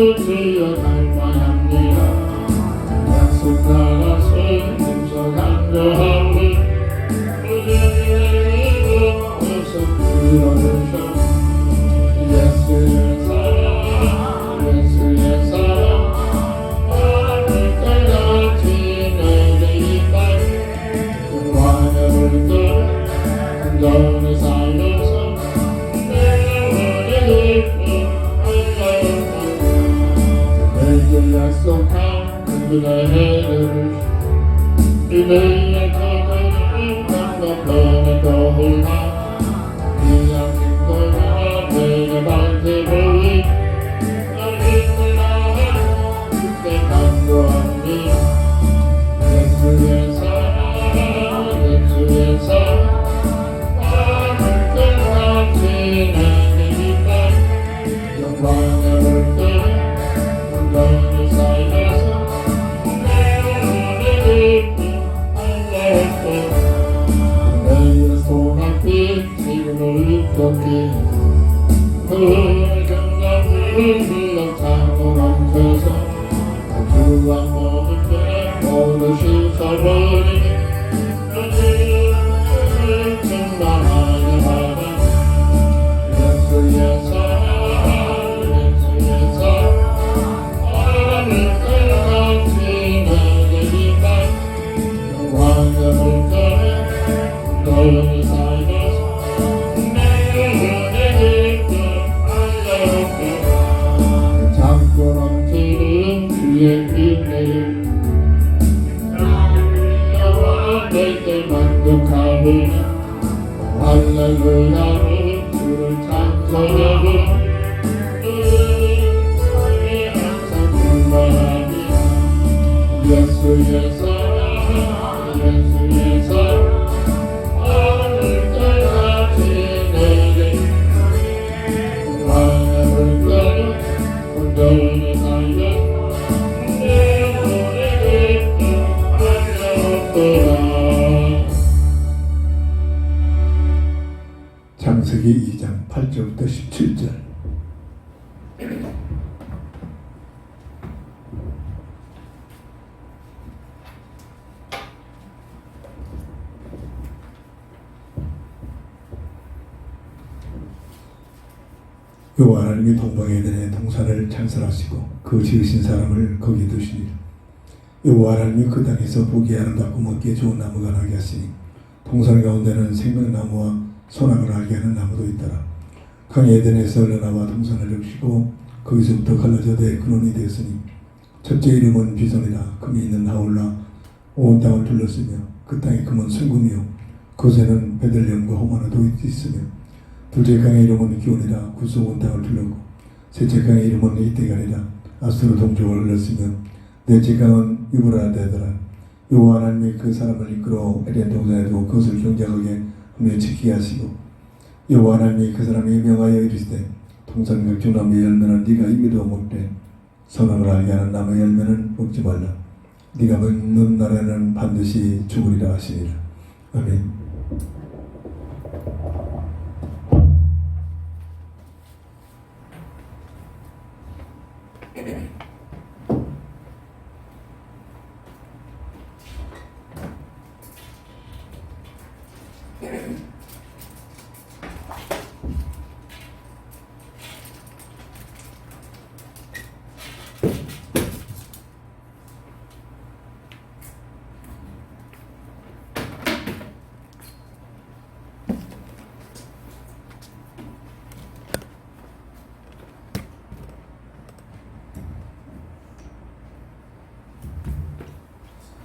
주여 갈망합니다. 약속 따라서 힘써 간구하오니 우리의 어서 불러주셔. 예수의 사랑 예수의 사랑 하늘 때같이 내게 임할 그 환영을 떠나 온전히 살려서 내 영혼의 내게 약속한 그분의 해를 이내의 거룩을 강력하게 떠올라 이 양심도가 내게 밝히보이 너희들 나의 그때 간구합니다. 예수의 사랑 예수의 사랑 하늘 끝까지 내게 임할 영광의 물결 온전히 살려서 내 영혼의 내의 소망빛 지금을 걷기 그의 경감을 흘러 타고 넘쳐서 주와 모든 게 모두 씻어버리니 너희를 충만하게 하라. 예수의 사랑 예수의 사랑 하늘 끝까지 내게 임할 영광의 물결에 너희 살려서 내 영혼의 알려주고 참고 넘치는 주의 인내를 나를 내게 만족하오니 할렐루야로 주를 찬송하고 너희 항상 충만하니 예수의 사랑 예수의 사랑 하늘 때까지 내게 영광의 물결에 온전히 살려 내 영혼의 알려주라. 창세기 2장 8절부터 17절. 여호와 하나님이 동방에덴의 동산을 창설하시고 그 지으신 사람을 거기 두시니라. 여호와 하나님이 그 땅에서 보기에 아름답고 먹기에 좋은 나무가 나게 하시니 동산 가운데는 생명나무와 선악을 알게 하는 나무도 있더라. 강의 에덴에서 흘러나와 동산을 적시고 거기서부터 갈라져대 근원이 되었으니 첫째 이름은 비손이라. 금이 있는 하올라 온 땅을 둘렀으며 그 땅의 금은 순금이요 그곳에는 베들레헴과 호마나도 있으며 둘째 강의 이름은 기온이라. 구수 온 땅을 둘렀고 셋째 강의 이름은 이때가리라. 아수르 동족을 흘렀으며 넷째 강은 유브라데더라. 여호와 하나님이 그 사람을 이끌어 에덴 동산에 두고 그것을 경작하게 하며 지키게 하시고 여호와 하나님이 그 사람에게 명하여 이르시되 동산 각종 나무의 열매는 네가 입에도 먹되 선악을 알게 하는 나무의 열매는 먹지 말라. 네가 먹는 날에는 반드시 죽으리라 하시니라. 아멘.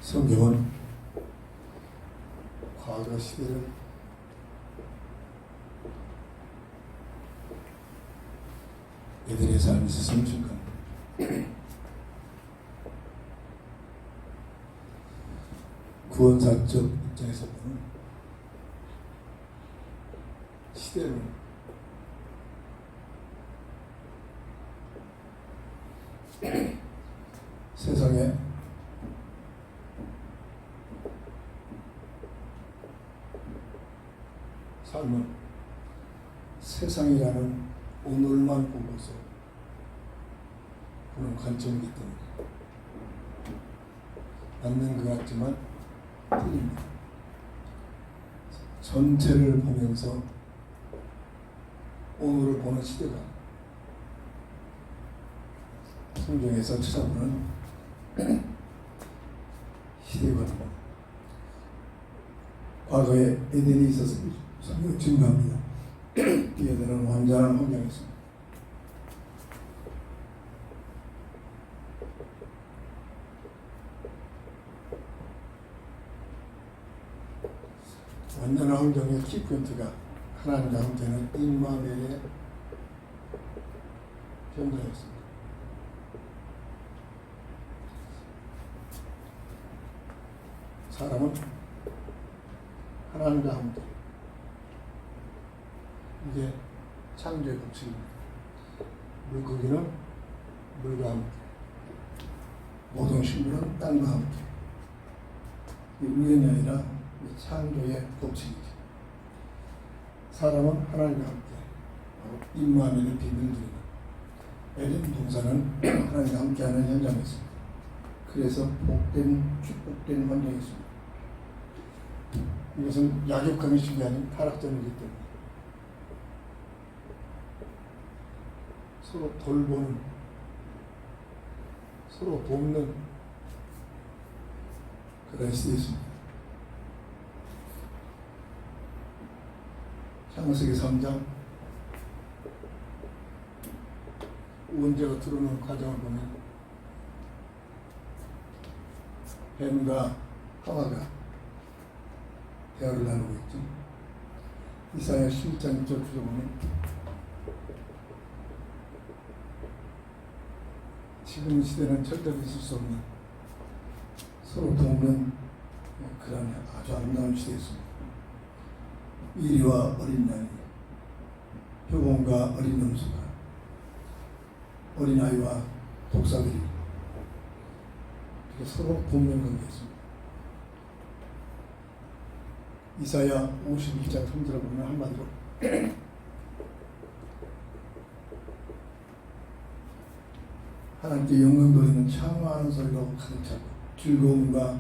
성경은 과거 시대를 이들의 삶에서 성취한 구원사적 입장에서 보면 시대를 세상에 삶은 세상이라는 오늘만 보고서 보는 관점이기 때문에 맞는 것 같지만 틀립니다. 전체를 보면서 오늘을 보는 시대가 성경에서 찾아보는 시대관입니다. 과거에 에덴이 있었습니다. 성경 증거합니다. 에덴은 완전한 환경이었습니다. 완전한 환경의 키포인트가 하나님과 함께하는 임마누엘의 현장이었습니다. 사람은 하나님과 함께, 이게 창조의 법칙입니다. 물고기는 물과 함께, 모든 식물은 땅과 함께. 이 우연이 아니라 창조의 법칙이죠. 사람은 하나님과 함께, 임마누엘의 비밀을 드리는 에덴 동산은 하나님과 함께하는 현장이었습니다. 그래서 복된, 축복된 환경이었습니다. 이것은 약육강의 식이 아닌 타락전이기 때문에 서로 돌보는, 서로 돕는 그런 시대였습니다. 창세기 3장 원죄가 들어오는 과정을 보면 뱀과 하와가 대화를 나누고 있죠. 이사야 11장 1절 보면 지금 시대는 절대로 있을 수 없는 서로 돕는 그런 아주 아름다운 시대였습니다. 이리와 어린 양이, 표범과 어린 염소가, 어린아이와 독사들이 이렇게 서로 돕는 관계였습니다. 이사야 51장 3절을 보면 한마디로 하나님께 영광 돌리는 창화하는 소리로 가득 차고 즐거움과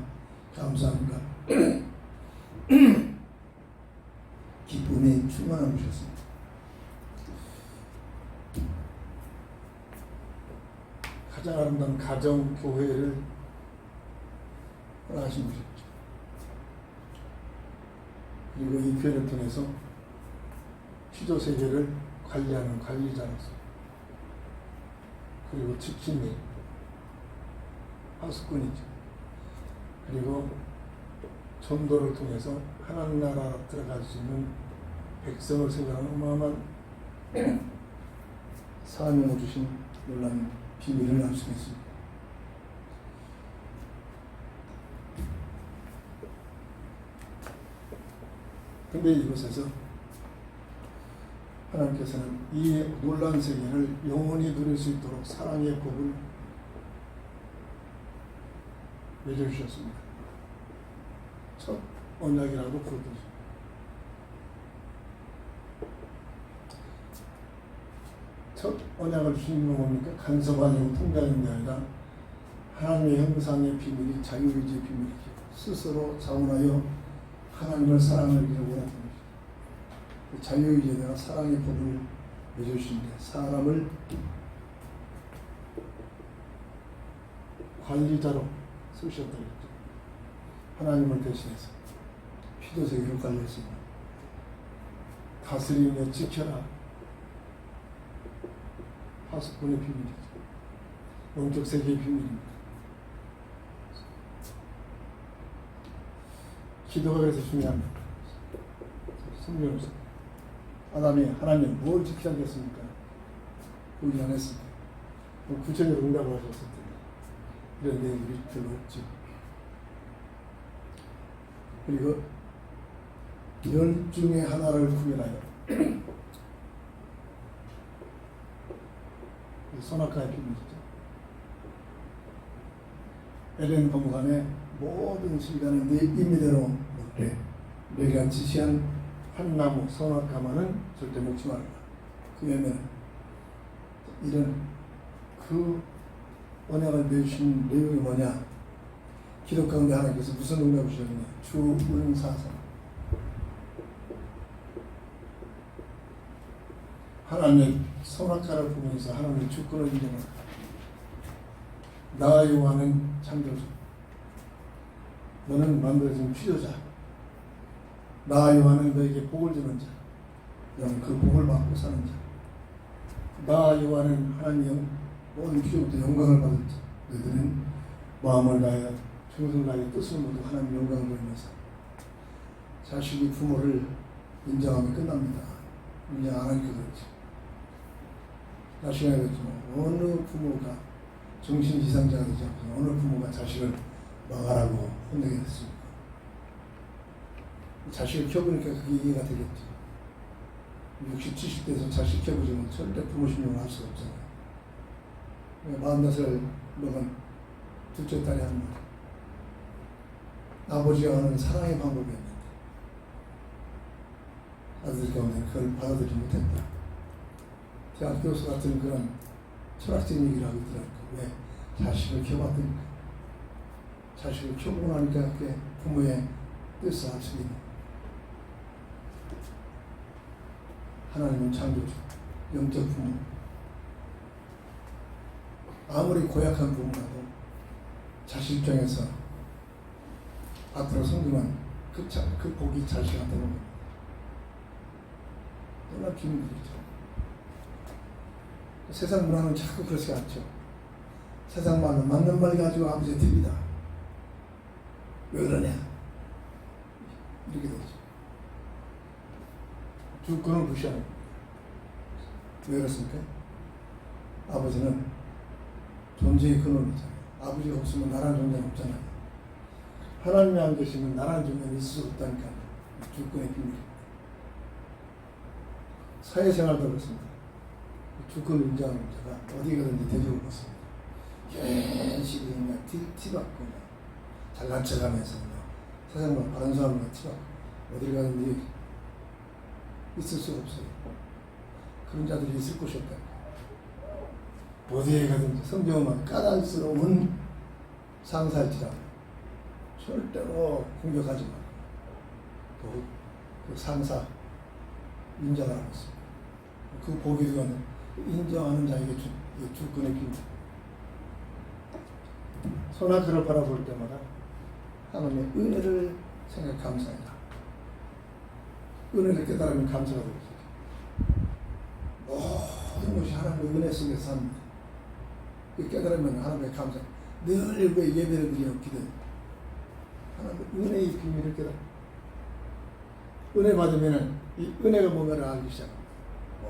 감사함과 기쁨이 충만한 것이었습니다. 가장 아름다운 가정, 교회를 허락하신 것이었죠. 그리고 이 교회를 통해서 피조 세계를 관리하는 관리자로서, 그리고 지킴이 하수꾼이죠. 그리고 전도를 통해서 하나님 나라 들어갈 수 있는 백성을 세우는 어마어마한 사명을 주신 놀라운 비밀을 알 수 있습니다. 근데 이곳에서 하나님께서는 이 놀라운 세계를 영원히 누릴 수 있도록 사랑의 법을 맺어주셨습니다. 첫 언약이라고 부르듯이. 첫 언약을 주신 건 뭡니까? 간섭하고 통제하는 게 아니라 하나님의 형상의 비밀이 자유의지의 비밀이죠. 스스로 자원하여 하나님을 사랑하기를 원하는 것이죠. 그 자유의지에 대한 사랑의 법을 맺어주신데, 사람을 관리자로 쓰셨다고 했죠. 하나님을 대신해서 피조세계를 관리했습니다. 다스리며 지켜라. 하수꾼의 비밀이죠. 영적 세계의 비밀입니다. 기도가 그래서 중요합니다. 성경에서 아담이 하나님 뭘 지키겠습니까? 그걸 안 했습니다. 구체적으로 응답을 하셨을 텐데 이런 내용들이 별로 없죠. 그리고 10 중에 하나를 구별하여 선악과의 비밀이죠. 에덴 동산의 모든 시간에 네 임의대로 먹되 내가 지시한 한 나무 선악과만은 절대 먹지 말라. 그 외에는 이런 그 언약을 맺으신 내용이 뭐냐? 기록 가운데 하나님께서 무슨 응답을 주셨느냐? 주은사상. 하나님의 선악과를 보면서 하나님의 주권을 인정합니다. 나 여호와는 창조주. 너는 만들어진 필요자. 나 여호와는 너에게 복을 주는 자. 너는 그 복을 받고 사는 자. 나 여호와는 하나님 모든 필요부터 영광을 받은 자. 너희들은 마음을 다하여 정성을 다하여 뜻을 모두 하나님 영광을 돌리면서 자식이 부모를 인정하면 끝납니다. 인정 안 하니까 그렇지. 자식이 그렇지만 어느 부모가 정신 이상자가 되지 않고 어느 부모가 자식을 망하라고 혼내게 됐습니까? 자식을 키워보니까 그게 이해가 되겠죠. 60, 70대에서 자식 키워보지만 절대 부모 신용을 할 수가 없잖아요. 44살 먹은 둘째 딸이 한 말. 아버지가 하는 사랑의 방법이었는데 아들 가운데 그걸 받아들이지 못했다. 대학 교수 같은 그런 철학적인 얘기를 하고 있더라고요. 왜? 자식을 키워봤더니까. 자식을 키우고 나니까 그게 부모의 뜻을 알 수 있는. 하나님은 창조주, 영적 부모. 아무리 고약한 부모라도 자식 입장에서 앞으로 성공한 그 복이 자식한테 오는 겁니다. 너무나 비밀이죠. 세상 문화는 자꾸 그렇지 않죠. 세상 말은 맞는 말 가지고 아버지에 듭니다. 왜 그러냐? 이렇게 되죠. 주권을 무시하는 겁니다. 왜 그렇습니까? 아버지는 존재의 근원이잖아요. 아버지가 없으면 나라는 존재는 없잖아요. 하나님이 안 계시면 나라는 존재는 있을 수 없다니까. 주권의 비밀입니다. 사회생활도 그렇습니다. 주권을 인정하는 자가 어디 가든지 대접을 받습니다. 괜시리 그냥 티받고 잘난 척하면서 세상만 바른 사람과 티받고 어디 가든지 있을 수가 없어요. 그런 자들이 있을 곳이 없다. 어디에 가든지 성경은 까다스러운 상사일지라도 절대로 공격하지 말고 그 상사 인정하고 있습니다. 그 보기도는 인정하는 자에게 주권의 비밀. 선악과를 바라볼 때마다 하나님의 은혜를 생각 감사합니다. 은혜를 깨달으면 감사가 되겠죠. 모든 것이 하나님의 은혜 속에서 삽니다. 깨달으면 하나님의 감사. 늘 왜 예배를 드려 기도. 하나님의 은혜의 비밀을 깨달아. 은혜 받으면 이 은혜가 뭔가를 알기 시작합니다.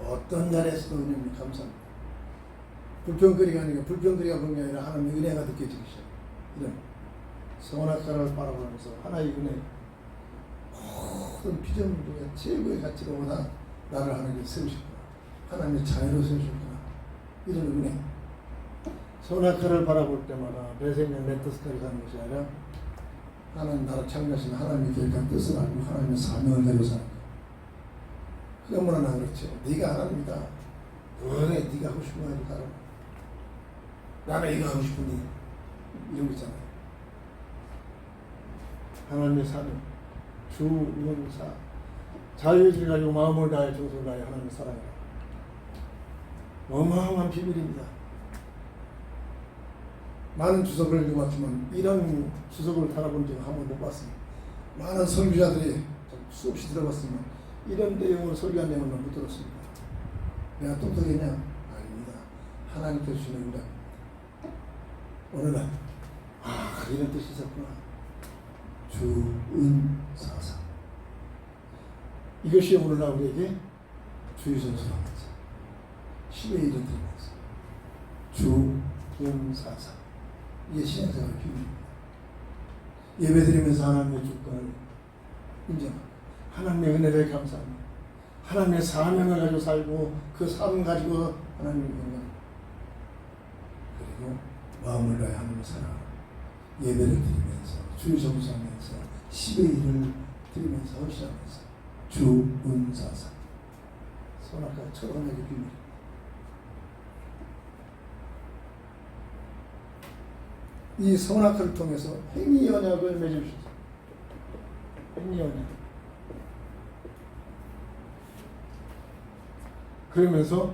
어떤 자리에서도 은혜를 감사합니다. 불평거리가 아니라 불평거리가 본 게 아니라 하나님의 은혜가 느껴지기 시작. 이런 선악과를 바라보면서 하나의 은혜. 모든 피조물 중에 최고의 가치로 보다 나를 하나님께 세우셨구나. 하나님의 자유로 세우셨구나. 이런 은혜. 선악과를 바라볼 때마다 내 생명 내 뜻까지 가는 것이 아니라 하나님 나를 창조하신 하나님의 계획과 뜻을 알고 하나님의 사명을 내려 사는 것. 그게 뭐라 나 그렇죠. 네가 하나님이다. 왜 네가 하고 싶은 거 가지고 살아. 나는 이거 하고 싶은데 이런 거 있잖아요. 하나님의 사명, 주원사, 자유의지를 가지고 마음을 다해 정성을 다해 하나님을 사랑해라. 어마어마한 비밀입니다. 많은 주석을 읽어봤지만 이런 주석을 달아본 적은 한 번도 못 봤습니다. 많은 설교자들이 수없이 들어봤지만 이런 내용을 설교한 내용을 못 들었습니다. 내가 똑똑했냐? 아닙니다. 하나님께서 주시는 응답입니다. 어느 날 이런 뜻이 있었구나. 주은사사. 이것이 오늘날 우리에게 주의선서하면서 10의 일을 드리면서 주은사사. 이게 신앙생활의 비밀입니다. 예배드리면서 하나님의 주권을 인정합니다. 하나님의 은혜를 감사합니다. 하나님의 사명을 가지고 살고 그 삶을 가지고 하나님의 영광 그리고 마음을 다해 하나님을 사랑하고 예배를 드리면서 주의 정수하면서 10의 일을 드리면서 헌신하면서 주은사사 선악과 철원에게 비밀입니다. 이 선악을 통해서 행위 언약을 맺으셨어요. 행위 언약. 그러면서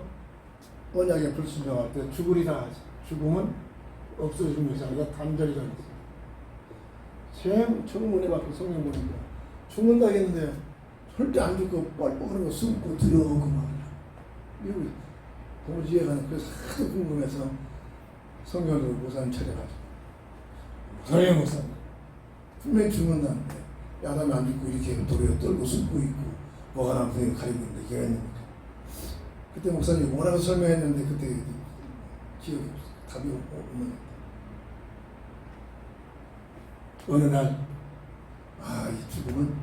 언약에 불순종할 때 죽으리라 하지. 죽음은 없어지는 것이 아니라 단절이 되는 처음 은혜 받고 성령 보니까 죽는다겠는데 절대 안 죽고 뻘뻘하고 숨고 들어오고 막 이거 도무지 이해가 안 돼. 그래서 하도 궁금해서 성경으로 목사님 찾아가지고 목사님 분명히 죽는다는데 야단이 안 죽고 이렇게 도리어 떨고 숨고 있고 뭐가 나면 그냥 가리고 있는데 이게 왜 있는 거죠. 그때 목사님이 뭐라고 설명했는데 그때 기억이 없어. 답이 없는 어느 날 이 죽음은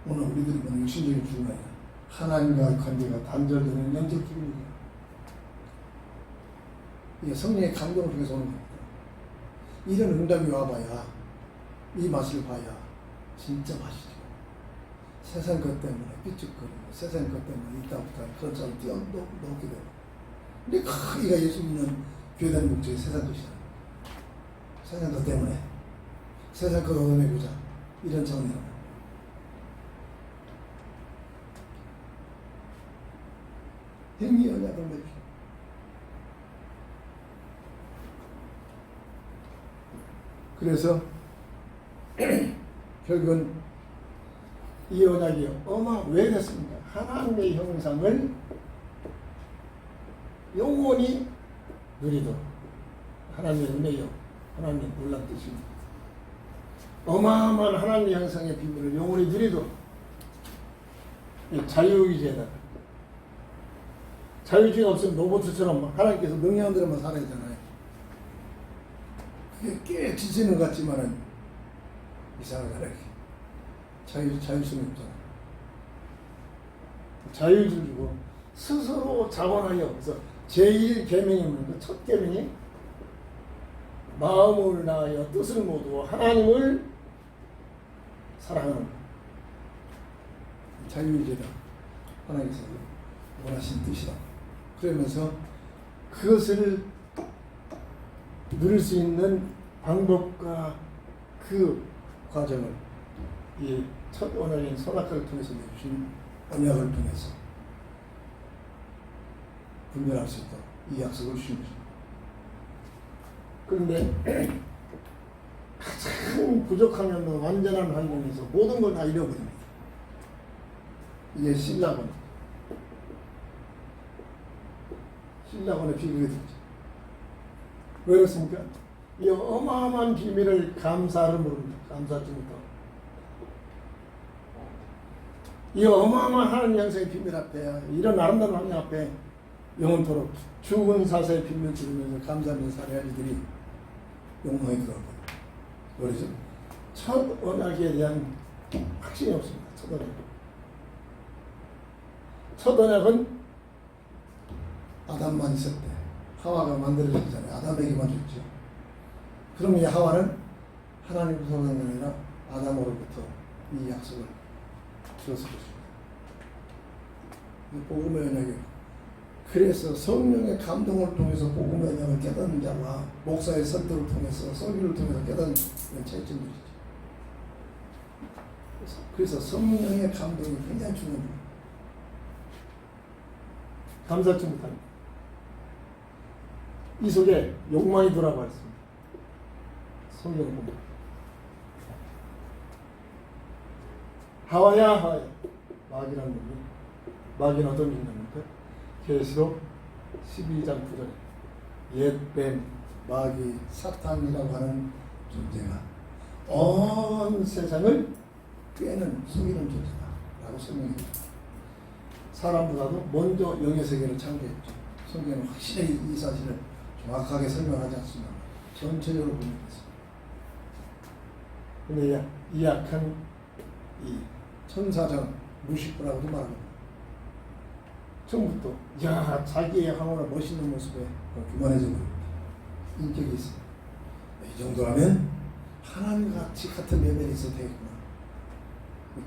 오늘 우리들이 보는 육신적인 죽음이 아니라 하나님과의 관계가 단절되는 영적 죽음이에요. 이게 성령의 감동을 통해서 오는 겁니다. 이런 응답이 와봐야 이 맛을 봐야 진짜 맛이죠. 세상 것 때문에 삐죽거리고 세상 것 때문에 이따부터 그런 사람 뛰어넘게 되고 근데 이가 예수 믿는 교회다는 목적이 세상 것이잖아요. 세상 것 때문에 세상 것 얻어내고자 이런 차원이라고. 행위 언약을 맺죠. 그래서 결국은 이 언약이 왜 됐습니까? 하나님의 형상을 영원히 누리도록 하나님의 은혜요 하나님의 놀란 뜻입니다. 어마어마한 하나님의 형상의 비밀을 영원히 누리도록 자유의지에다가 자유의지가 없으면 로봇처럼 하나님께서 명령대로만 살아야 되잖아요. 그게 꽤 지치는 것 같지만은 이상하잖아요. 자율성이 없잖아요. 자유의지를 주고 스스로 자원하여 그래서 제1계명이 뭡니까? 첫 계명이 마음을 다하여 뜻을 모두어 하나님을 사랑하는 자유의지다. 하나님께서 원하신 뜻이다. 그러면서 그것을 누릴 수 있는 방법과 그 과정을 이 첫 언약인 선악과를 통해서 내주신 언약을 통해서 분별할 수 있도록 이 약속을 주신 것입니다. 그런데 가장 부족하면 완전한 환경에서 모든 걸 다 잃어버립니다. 이게 신라곤의 비밀이 되죠. 왜 그렇습니까? 이 어마어마한 비밀을 감사를 모릅니다. 감사하지 못하고 이 어마어마한 하나님 형상의 비밀 앞에 이런 아름다운 환경 앞에 영원토록 죽은 사세의 비밀을 들으면서 감사하면서 살아야 이들이 영광에 들어가고 그러죠. 첫 언약에 대한 확신이 없습니다. 첫 언약은 아담만 있을 때 하와가 만들어졌기 전에 아담에게만 줬죠. 그러면 이 하와는 하나님으로부터 온 게 아니라 아담으로부터 이 약속을 주었을 것입니다. 복음의 언약이에요. 그래서 성령의 감동을 통해서 복음의 언약을 깨닫는 자와 목사의 설득을 통해서 설교를 통해서 깨닫는 차이점들이죠. 그래서 성령의 감동이 굉장히 중요합니다. 감사치 못합니다. 이 속에 욕망이 돌아가 있습니다. 성경을 보면 하와야 마귀라는 놈이 마귀는 어떤 인간입니까? 계시록 12장 9절에 옛뱀 마귀 사탄이라고 하는 존재가 온 세상을 꿰는 숨기는 존재다라고 설명했습니다. 사람보다도 먼저 영의 세계를 창조했죠. 성경은 확실히 이 사실을 정확하게 설명하지 않습니다. 전체적으로 보면 있습니다. 근데 이 약한 이 천사장 루시퍼라고도 말합니다. 처음부터 자기의 항원을 멋있는 모습에 교만해져 버립니다. 인격이 있습니다. 이 정도라면 하나님 같은 레벨이 있어도 되겠구나.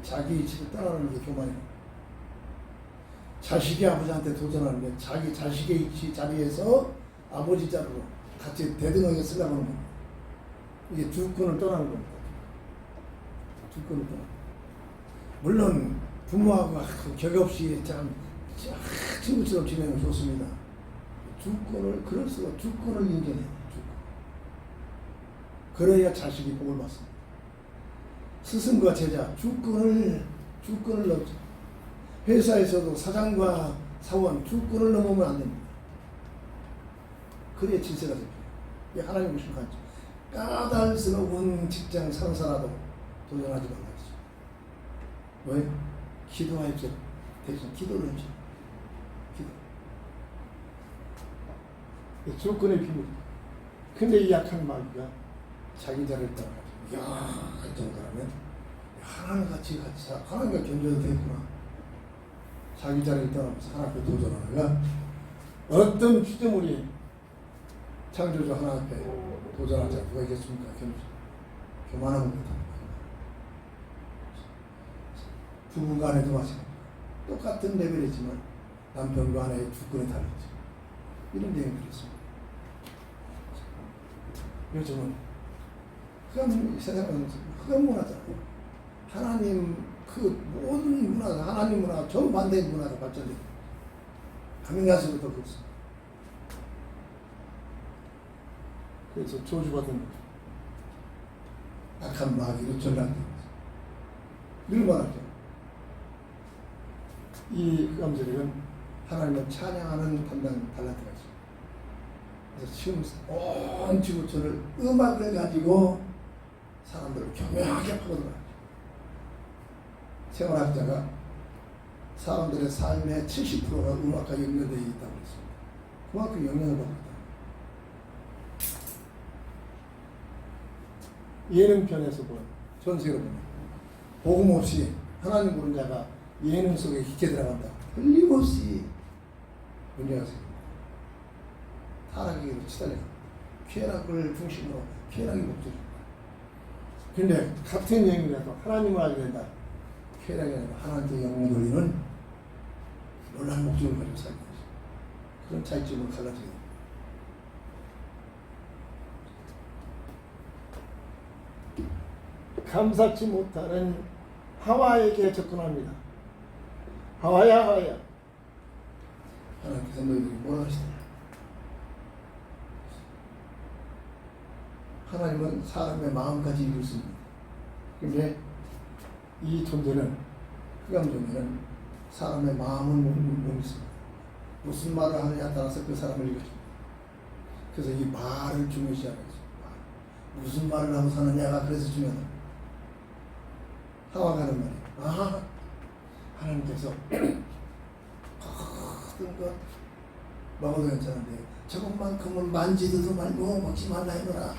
자기 이치를 따라가는 게 교만이에요. 자식이 아버지한테 도전하는 게 자기 자식의 이치 자리에서 아버지 자리로 같이 대등하게 쓰려고 하는 겁니다. 이게 주권을 떠나는 겁니다. 주권을 떠나. 물론 부모하고 격 없이 참 친구처럼 지내는 건 좋습니다. 주권을 그럴수록 주권을 인정해요. 주권. 그래야 자식이 복을 받습니다. 스승과 제자 주권을 넘죠. 회사에서도 사장과 사원 주권을 넘으면 안 됩니다. 그래야 질서가 잡혀요. 이게 하나님의 심판이죠. 까닭스러운 직장 상사라도 도전하지 말라죠. 왜? 기도하십시오. 대신 기도를 해주세요. 기도. 주권의 비밀. 근데 이 약한 마귀가 자기 자를 따라가지고, 야, 이 정도라면 하나님같이 하나님과 견뎌도 되겠구나. 자기 자를 떠나면서 하나 앞에 도전하다가 어떤 피조물이 창조주 하나 앞에 도전하자 누가 이겼습니까? 교만한 겁니다. 부부 간에도 마찬가지. 똑같은 레벨이지만 남편과 아내의 주권이 다르죠. 이런 내용이 그렇습니다. 요즘은 세상은 흑암 문화잖아요. 하나님 그 모든 문화가 하나님 문화가 정반대의 문화가 발전돼요. 가면가서부터 그렇습니다. 그래서 저주받은 거죠. 악한 마귀로 전락된 거죠. 늘 말하죠. 이 흑암세력은 하나님을 찬양하는 탤런트가 있습니다. 그래서 지금 온 지구촌을 음악을 가지고 사람들을 교묘하게 파고들어요. 생활학자가 사람들의 삶의 70%가 음악과 연결되어 있다고 했습니다. 그만큼 영향을 받고 있다. 예능편에서 보면 전 세계로 보면 복음 없이 하나님 부른 자가 예능 속에 깊게 들어간다. 틀림없이 문제가 생깁니다. 타락에게로 치달려요. 쾌락을 중심으로 쾌락이 목적입니다. 그런데 같은 예능이라도 하나님을 알게 된다. 쾌락이 아니라 하나님께 영광 돌리는 놀라운 목적을 가지고 살게 되죠. 그런 차이점을 갈라지게 됩니다. 감사치 못하는 하와에게 접근합니다. 하와야 하와야. 하나님께서 너희들이 뭐라 하시더라. 하나님은 사람의 마음까지 이룰 수 있습니다. 그런데 이 존재는 흑암 존재는 사람의 마음을 못 믿습니다. 무슨 말을 하느냐에 따라서 그 사람을 이겨줍니다. 그래서 이 말을 중요시하는 거죠. 무슨 말을 하고 사느냐가 그래서 중요하다. 하와가 하는 말이에요. 아, 하나님께서 모든 것 먹어도 괜찮은데 저것만큼은 만지지도 말고 먹지 말라 해노라.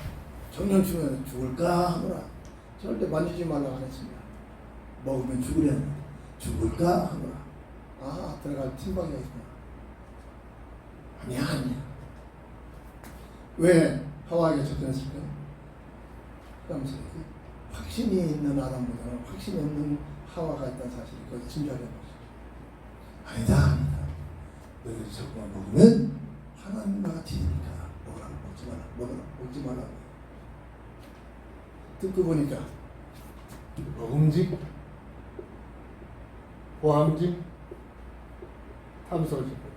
정령 죽으면 죽을까 하노라. 절대 만지지 말라고 안 했습니다. 먹으면 죽으려는 죽을까 하노라. 아, 들어갈 팀방이가 있구나. 아니야. 왜 하와에게 접근했을까요? 그러면서 확신이 있는 아담보다는 확신이 없는 하와가 있다는 사실이 거기서 짐작된 거죠. 아니다. 너희들이 저거만 먹으면 하나님과 같이 되니까 먹지 말라. 듣고 보니까 먹음직, 보함직, 탐스러질 거예요.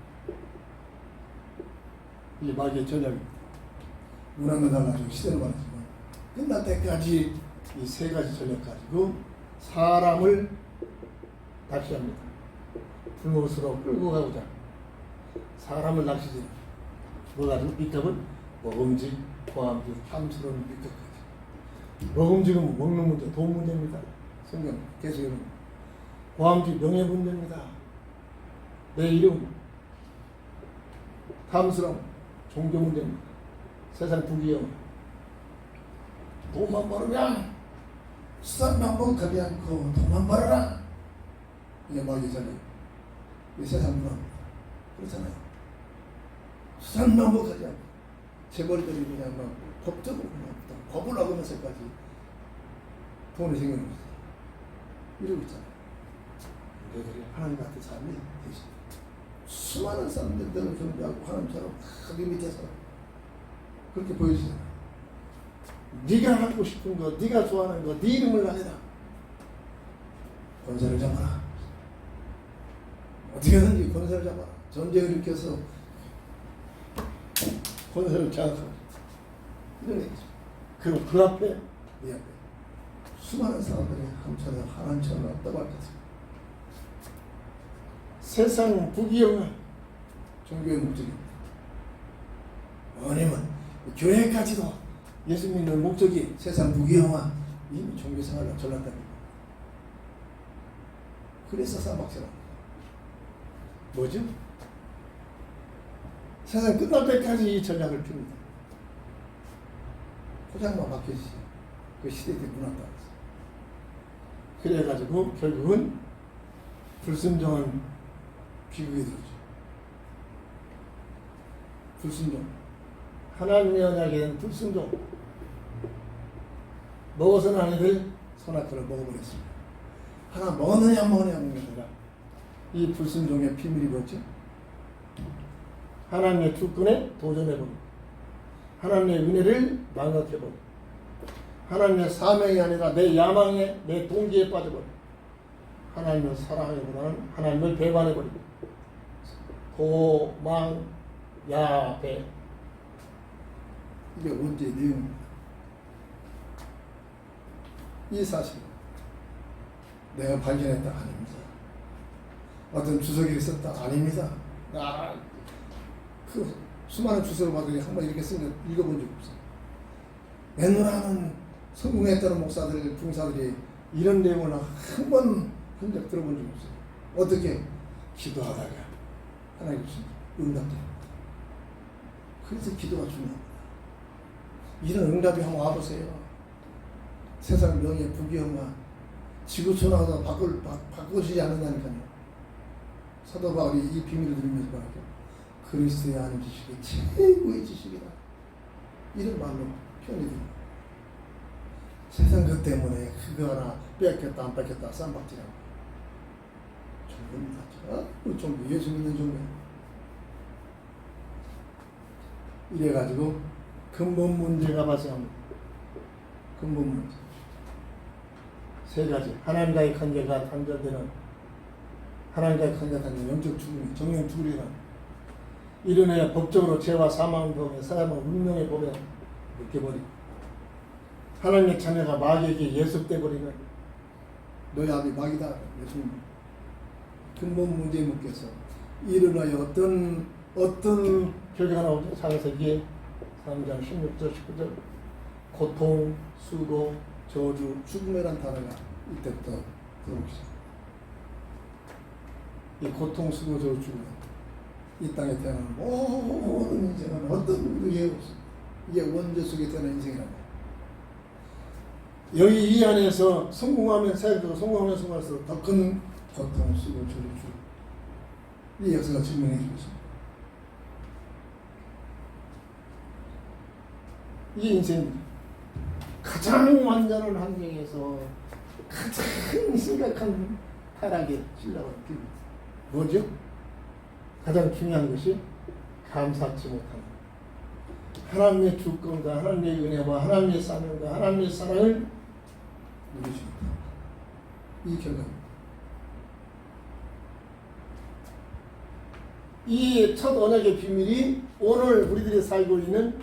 이게 마귀의 전략입니다. 문화는 달라지고 시대는 많아지고 끝날 때까지 이 세 가지 전략 가지고 사람을 낚시합니다. 불못으로 끌고 가고자 사람을 낚시지. 뭐 가지고 밑값은 먹음직, 보함직, 탐스러운 밑값까지. 먹음직은 먹는 문제, 돈 문제입니다. 성경 계속 이런 보함직 명예 문제입니다. 내 이름, 탐스러움, 종교 문제입니다. 세상 부귀영, 돈만 벌으면 수단 반복하지 않고 돈만 벌어라. 이게 마귀의 전략. 이 세상 문화입니다. 그렇잖아요. 수단 반복하지 않고 재벌들이 그냥 막 법적으로 법을 어기면서까지 돈이 생기는 거죠. 이러고 있잖아요. 너희들이 하나님 같은 삶이 되시. 수많은 사람들 너를 존재하고 하나님처럼 크게 밑에서 그렇게 보여지잖아요. 네가 하고 싶은 거, 네가 좋아하는 거, 네 이름을 알려라. 권세를 잡아라. 어떻게든지 권세를 잡아라. 전쟁을 일으켜서 권세를 장악하라. 이런 얘기죠. 그리고 그 앞에, 네 앞에 수많은 사람들이 한천에 하나님처럼 왔다고 하겠습니다. 세상 부귀영화 종교의 목적입니다. 왜냐면 교회까지도 예수 믿는 목적이 세상 부귀영화, 이미 종교 생활로 전락됩니다. 그래서 쌈박질합니다. 뭐죠? 세상 끝날 때까지 이 전략을 핍니다. 포장만 바뀌지. 그 시대에 무너졌다. 그래가지고 결국은 불순종한 비극이 되죠. 불순종. 하나님의 언약에는 불순종. 먹어서는 안 될 선악과를 먹어버렸습니다. 하나 먹느냐 안 먹느냐 먹는 게 아니라 이 불순종의 비밀이 뭐죠? 하나님의 주권에 도전해버리고 하나님의 은혜를 망각해버리고 하나님의 사명이 아니라 내 야망에 내 동기에 빠져버리고 하나님을 사랑하기보다는 하나님을 배반해버리고 도망 야배 이게 원죄의 내용입니다. 이 사실 내가 발견했다 아닙니다. 어떤 주석이 있었다 아닙니다. 그 수많은 주석을 봐도 한번 이렇게 쓴 거 읽어본 적 없어요. 맨날 성공했다는 목사들, 중사들이 이런 내용을 한 번 한 적 들어본 적 없어요. 어떻게? 기도하다가 하나님 주신 응답돼요. 그래서 기도가 중요합니다. 이런 응답이 한번 와보세요. 세상 명예, 부귀영화, 지구촌하고 바꾸시지 않는다니까요. 사도 바울이 이 비밀을 들으면서 말하죠. 그리스도의 아는 지식이 최고의 지식이다. 이런 말로 표현이 됩니다. 세상 것 때문에 그거 하나 뺏겼다 안 뺏겼다 쌈박질하고 종교입니다. 우리 종교, 예수 믿는 종교. 이래가지고 근본 문제가 발생합니다. 근본 문제. 세 가지. 하나님과의 관계가 단절되는, 하나님과의 관계가 단절되는 영적 죽음, 정령 죽으리라. 이른에 법적으로 죄와 사망의 법에, 사람은 운명의 법에 묶여버리고, 하나님의 자녀가 마귀에게 예습돼버리는, 너희 아비 마귀다. 예수님. 근본 문제에 묶여서 일어나여 어떤 결과가 나오죠? 창세기 3장 16절 19절 고통, 수고, 저주, 죽음이란 단어가 이때부터 들어오기 시작합니다. 이 고통, 수고, 저주, 죽음 이 땅에 태어나는 모든 인생은 어떤 의미가 없습니다. 이게 원죄 속에 태어난 인생이라고. 여기 이 안에서 성공하면 사역도 성공하면 성공할수록 더 큰 고통, 수고, 저주, 죽음 이 역사가 증명해 주고 있습니다. 이 인생 가장 완전한 환경에서 가장 심각한 타락에 실려가는 길 뭐죠? 가장 중요한 것이 감사치 못하는 하나님의 주권과 하나님의 은혜와 하나님의 사명과 하나님의 사랑을 누리지 못하는 이 결과입니다. 이 첫 언약의 비밀이 오늘 우리들이 살고 있는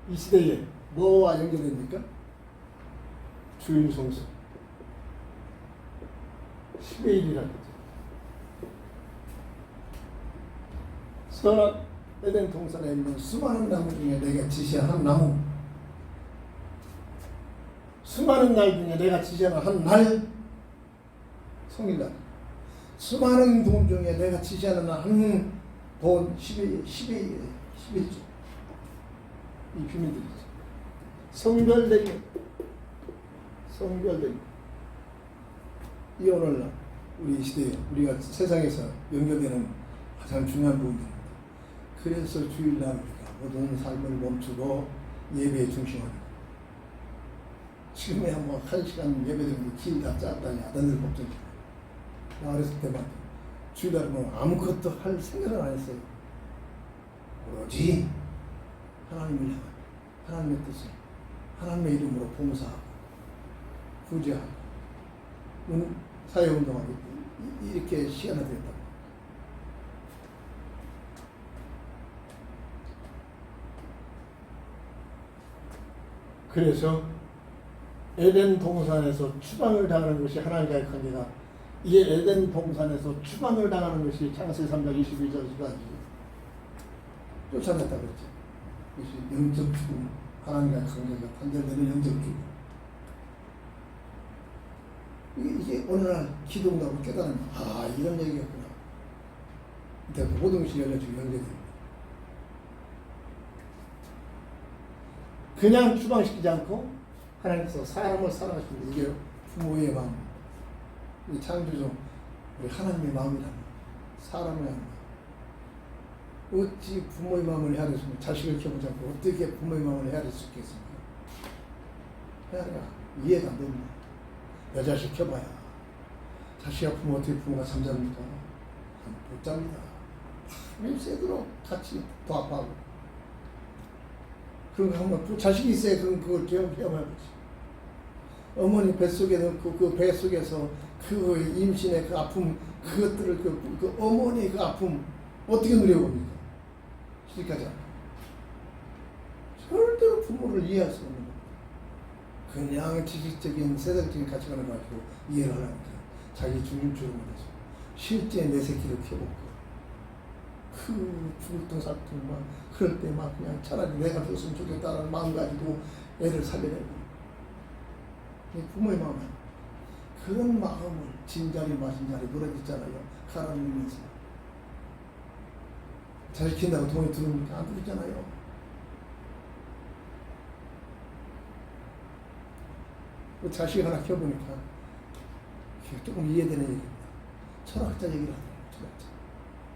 이 시대에 뭐와 연결됩니까? 주일 성수 10의 1이라는 거죠. 선악 에덴 동산에 있는 수많은 나무 중에 내가 지시한 한 나무, 수많은 날 중에 내가 지시한 한 날, 성일날, 수많은 돈 중에 내가 지시하는 한 돈 10의 1조. 이 비밀들이죠. 성별되기. 이 오늘날 우리 시대에 우리가 세상에서 연결되는 가장 중요한 부분입니다. 그래서 주일날 우리가 모든 삶을 멈추고 예배에 중심하는 거예요. 지금에 한번 1시간 예배드리면 길다 짧다 야단을 걱정해요. 나 어렸을 때만 주일날은 뭐 아무것도 할 생각을 안 했어요. 오로지 하나님을 향한 하나님의 뜻을 하나님의 이름으로 봉사하고 구제하고 사회운동하고 이렇게 시간을 드렸다. 그래서 에덴 동산에서 추방을 당하는 것이 하나님과의 관계가, 이게 에덴 동산에서 추방을 당하는 것이 창세기 3장 22절까지 쫓아냈다 그랬죠. 그것이 영적 죽음, 하나님과의 관계가 단절되는 영적 죽음. 이게 어느 날 기도하고 깨달으면 이런 얘기였구나. 근데 모든 것이 열려지고 연결됩니다. 그냥 추방시키지 않고 하나님께서 사람을 사랑하십니다. 이게 부모의 마음, 이 창조주 우리 하나님의 마음이란 사람을 하는 마음. 어찌 부모의 마음을 헤아렸습니까? 자식을 키워보지 않고 어떻게 부모의 마음을 헤아릴 수 있겠습니까? 이해가 안 됩니다. 여자식 켜봐야 자식 아프면 어떻게 부모가 잠잡니까? 못 잡니다. 밤새도록 같이 도합하고 그런 거 한번 자식이 있어야 그걸 경험해보지. 어머니 뱃속에는 그 뱃속에서 그 임신의 그 아픔, 그것들을 그 어머니의 그 아픔 어떻게 누려봅니까? 시집가지 않아. 절대로 부모를 이해할 수 없는 겁니다. 그냥 지식적인 세상적인 가치관을 가지고 이해를 하려니까 자기 중심적으로 못해서 실제 내 새끼를 키워보고 그 죽을둥살둥 막 그럴 때 막 그냥 차라리 내가 줬으면 좋겠다는 마음 가지고 애를 살려내고, 부모의 마음, 그런 마음을 진자리 마신자리 노래 듣잖아요. 가라앉으면서 자식 키운다고 돈이 들어옵니까? 안 들었잖아요. 그 자식 하나 키워보니까 조금 이해되는 얘기입니다. 철학자 얘기를 하더라고요. 철학자.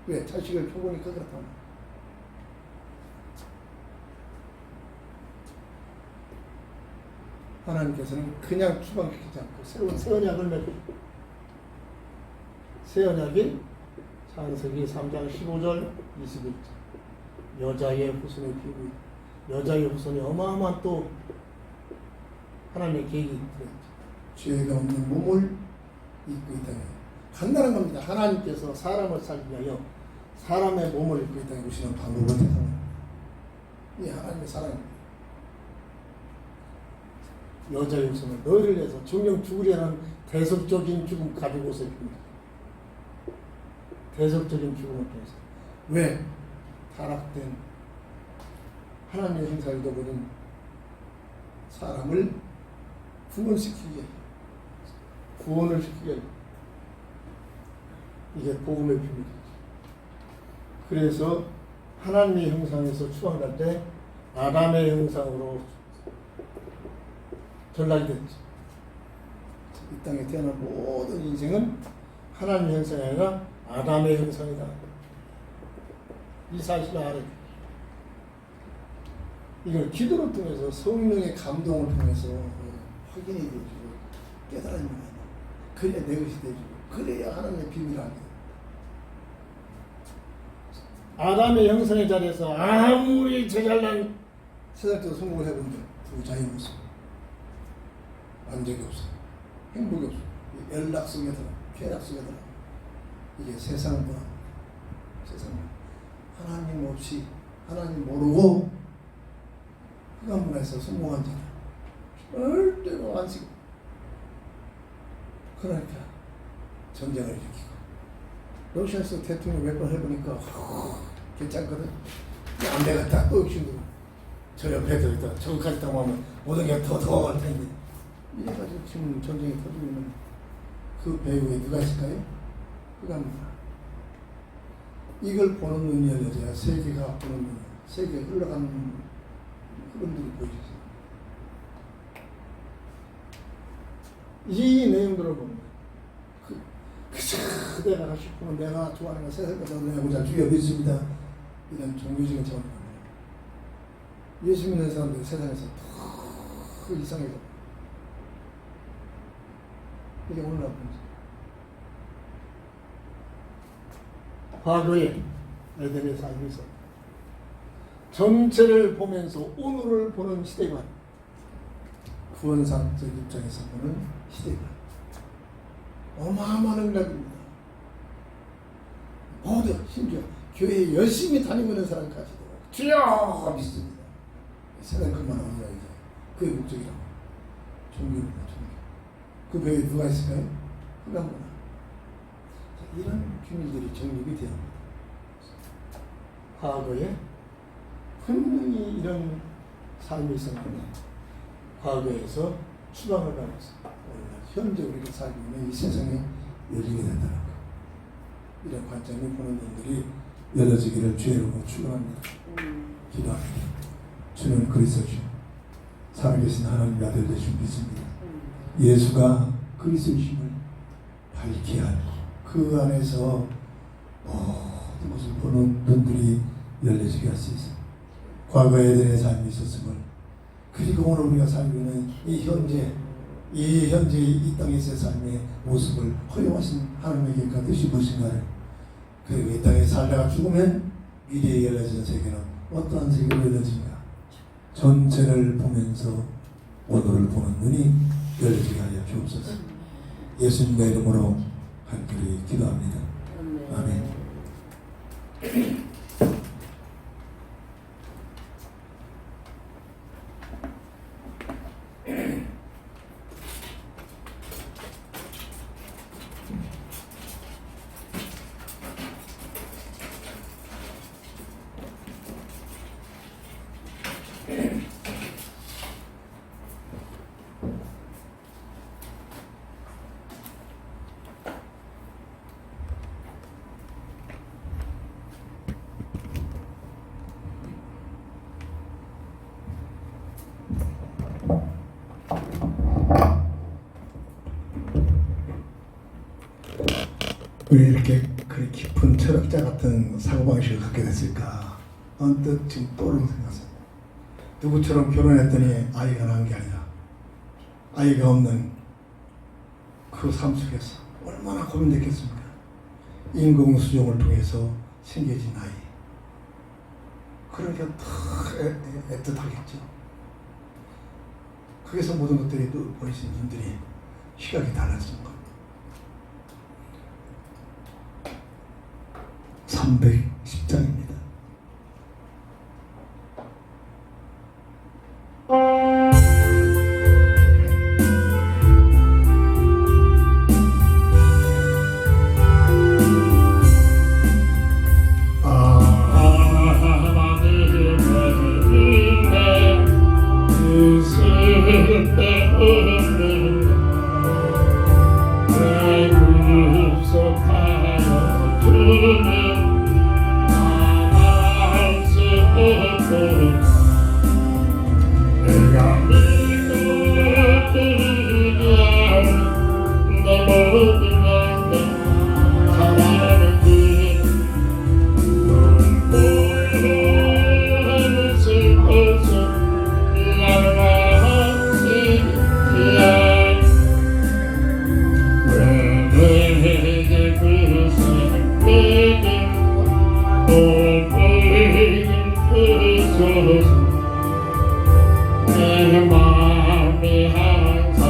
왜? 자식을 키워보니까 그렇다고. 하나님께서는 그냥 추방시키지 않고 새로운 새 언약을 맺고, 새 언약이 창세기 3장 15절 21절 여자의 후손의 피부, 여자의 후손이 어마어마한 또 하나님의 계획이 들어있죠. 죄가 없는 몸을 입고 있다는, 간단한 겁니다. 하나님께서 사람을 살기 위하여 사람의 몸을 입고 있다는 것이는 방법을 대상합니다. 이 하나님의 사랑입니다. 여자의 후손은 너희를 위해서 정령 죽으려는 대속적인 죽음 가지고서 입니다. 대속적인 죽음을 통해서. 왜? 타락된 하나님의 형상을 잃어버린 사람을 구원시키기 위해, 구원을 시키기 위해. 이게 복음의 비밀이죠. 그래서 하나님의 형상에서 추방할 때 아담의 형상으로 전락이 됐죠. 이 땅에 태어난 모든 인생은 하나님의 형상이 아니라 아담의 형상이다. 이 사실을 알아야 돼. 이걸 기도를 통해서 성령의 감동을 통해서 확인이 되어지고 깨달아지는 거예요. 그래야 내 것이 되어지고, 그래야 하나님의 비밀을 알게 돼요. 아담의 형상의 자리에서 아무리 제잘난 세상적으로 성공을 해본들 부자의 모습, 만족이 없어, 행복이 없어, 연락 속에 들어, 쾌락 속에 들어. 이게 세상은 뭐야? 세상은 하나님 없이, 하나님 모르고 흑암 문화에서 성공한 자들 절대로 안 쓰고, 그러니까 전쟁을 일으키고, 러시아에서 대통령 몇 번 해보니까 괜찮거든. 안 되겠다, 또 욕심으로 저 옆에 들어있다, 저기까지 타고 하면 모든 게 더 할 텐데, 이래가지고 지금 전쟁이 터지고 있는 그 배후에 누가 있을까요? 흑암문화. 이걸 보는 눈이 열려져야 세계가 보는 눈, 세계에 흘러가는 흐름들이 보이죠. 이 내용들을 보면 내가 하고 싶으면 내가 좋아하는 거 세상에서 내가 보자 주여 믿습니다. 이런 종교적인 차원이 아니에요. 예수 믿는 사람들이 세상에서 더 이상해져. 이게 오늘 나쁜 거죠. 과거에 에덴에 살고 있었다. 전체를 보면서 오늘을 보는 시대관, 구원사적 입장에서 보는 시대가 어마어마한 응답입니다. 모두 심지어 교회에 열심히 다니고 있는 사람까지도 주여 믿습니다. 세상 그만 합니다. 이제 그의 목적이라고. 종교입니다. 종교. 그 외에 누가 있을까요? 흑암문화. 이런 비밀들이 정립이 되어 합니다. 과거에 분명히 이런 삶이 있었는데 과거에서 추방을 받아서 오늘날 현재 우리가 살고 있는 이 세상에 열리게 된다는 것. 이런 관점을 보는 분들이 열려지기를 주의 이름으로 축원합니다. 기도합니다. 주는 그리스도시요 살아계신 하나님의 아들 되신 믿습니다. 예수가 그리스도심을 밝게 하고 그 안에서 모든 것을 보는 눈들이 열려지게 할 수 있어요. 과거에 에덴의 삶이 있었음을 그리고 오늘 우리가 살고 있는 이 현재 이 땅에서의 삶의 모습을 허용하신 하나님의 계획과 뜻이 무엇인가를 그리고 이 땅에 살다가 죽으면 미래에 열려지는 세계는 어떠한 세계로 열려진가 전체를 보면서 오늘을 보는 눈이 열리게 하여 주옵소서. 예수님의 이름으로 간절히 기도합니다. 아멘. 왜 이렇게 그리 깊은 철학자 같은 사고방식을 갖게 됐을까? 언뜻 지금 떠오르는 생각이 누구처럼 결혼했더니 아이가 낳은 게 아니라 아이가 없는 그 삶 속에서 얼마나 고민됐겠습니까? 인공수정을 통해서 생겨진 아이. 그러니까 더 애틋하겠죠. 거기서 모든 것들이 또 보이시는 분들이 시각이 달라지는 겁니다. 310장입니다. 내 맘이 항상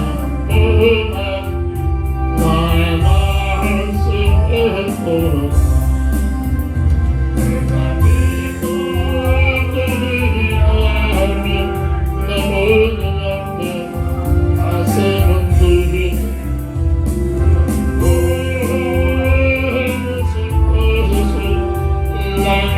나의 말씀을 내가 믿고 그리하면 내 모든 영광 다스는 주님 나의